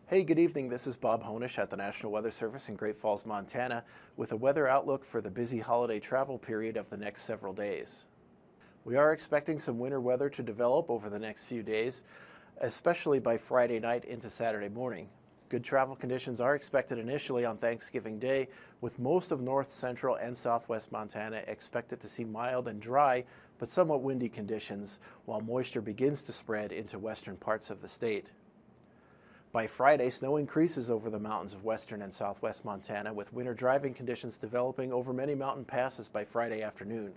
Hey, good evening. This is Bob Honish at the National Weather Service in Great Falls, Montana, with a weather outlook for the busy holiday travel period of the next several days. We are expecting some winter weather to develop over the next few days, especially by Friday night into Saturday morning. Good travel conditions are expected initially on Thanksgiving Day, with most of north, central, and southwest Montana expected to see mild and dry, but somewhat windy conditions, while moisture begins to spread into western parts of the state. By Friday, snow increases over the mountains of western and southwest Montana, with winter driving conditions developing over many mountain passes by Friday afternoon.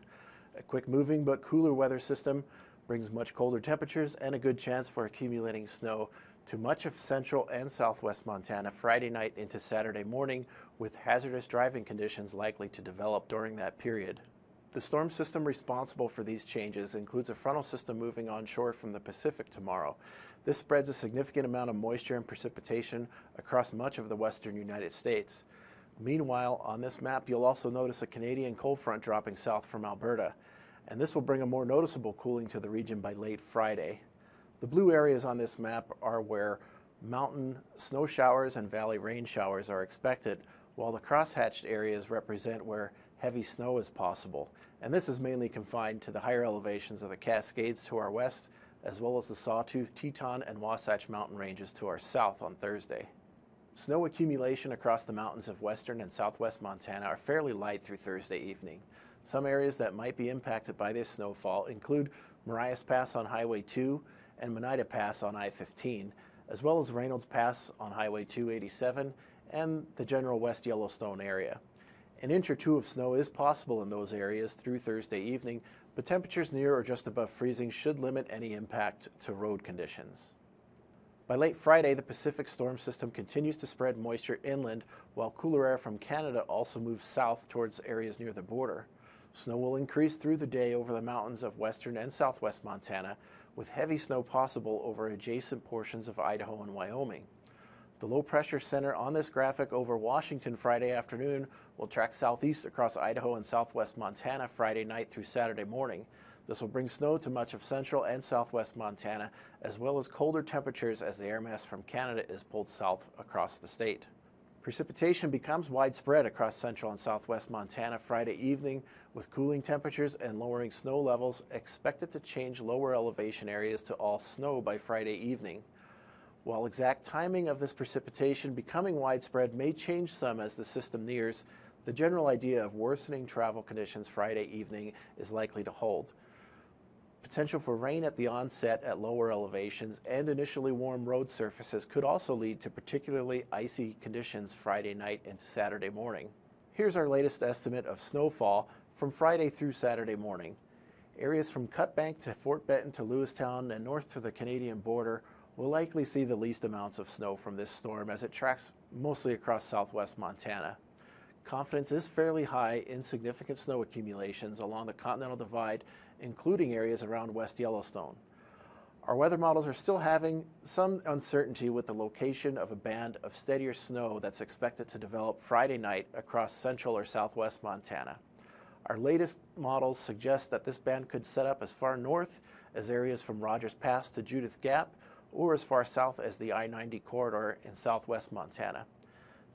A quick moving but cooler weather system brings much colder temperatures and a good chance for accumulating snow to much of central and southwest Montana Friday night into Saturday morning, with hazardous driving conditions likely to develop during that period. The storm system responsible for these changes includes a frontal system moving onshore from the Pacific tomorrow. This spreads a significant amount of moisture and precipitation across much of the western United States. Meanwhile, on this map, you'll also notice a Canadian cold front dropping south from Alberta, and this will bring a more noticeable cooling to the region by late Friday. The blue areas on this map are where mountain snow showers and valley rain showers are expected, while the crosshatched areas represent where heavy snow is possible, and this is mainly confined to the higher elevations of the Cascades to our west, as well as the Sawtooth, Teton, and Wasatch mountain ranges to our south on Thursday. Snow accumulation across the mountains of western and southwest Montana are fairly light through Thursday evening. Some areas that might be impacted by this snowfall include Marias Pass on Highway 2 and Monida Pass on I-15, as well as Reynolds Pass on Highway 287 and the general West Yellowstone area. An inch or two of snow is possible in those areas through Thursday evening, but temperatures near or just above freezing should limit any impact to road conditions. By late Friday, the Pacific storm system continues to spread moisture inland, while cooler air from Canada also moves south towards areas near the border. Snow will increase through the day over the mountains of western and southwest Montana, with heavy snow possible over adjacent portions of Idaho and Wyoming. The low pressure center on this graphic over Washington Friday afternoon will track southeast across Idaho and southwest Montana Friday night through Saturday morning. This will bring snow to much of central and southwest Montana, as well as colder temperatures as the air mass from Canada is pulled south across the state. Precipitation becomes widespread across central and southwest Montana Friday evening, with cooling temperatures and lowering snow levels expected to change lower elevation areas to all snow by Friday evening. While exact timing of this precipitation becoming widespread may change some as the system nears, the general idea of worsening travel conditions Friday evening is likely to hold. Potential for rain at the onset at lower elevations and initially warm road surfaces could also lead to particularly icy conditions Friday night into Saturday morning. Here's our latest estimate of snowfall from Friday through Saturday morning. Areas from Cut Bank to Fort Benton to Lewistown and north to the Canadian border will likely see the least amounts of snow from this storm as it tracks mostly across southwest Montana. Confidence is fairly high in significant snow accumulations along the Continental Divide, including areas around West Yellowstone. Our weather models are still having some uncertainty with the location of a band of steadier snow that's expected to develop Friday night across central or southwest Montana. Our latest models suggest that this band could set up as far north as areas from Rogers Pass to Judith Gap, or as far south as the I-90 corridor in southwest Montana.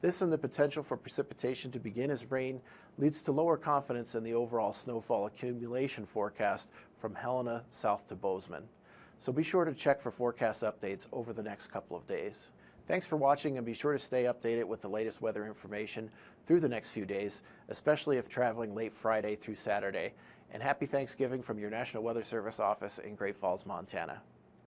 This and the potential for precipitation to begin as rain leads to lower confidence in the overall snowfall accumulation forecast from Helena south to Bozeman. So be sure to check for forecast updates over the next couple of days. Thanks for watching, and be sure to stay updated with the latest weather information through the next few days, especially if traveling late Friday through Saturday. And happy Thanksgiving from your National Weather Service office in Great Falls, Montana.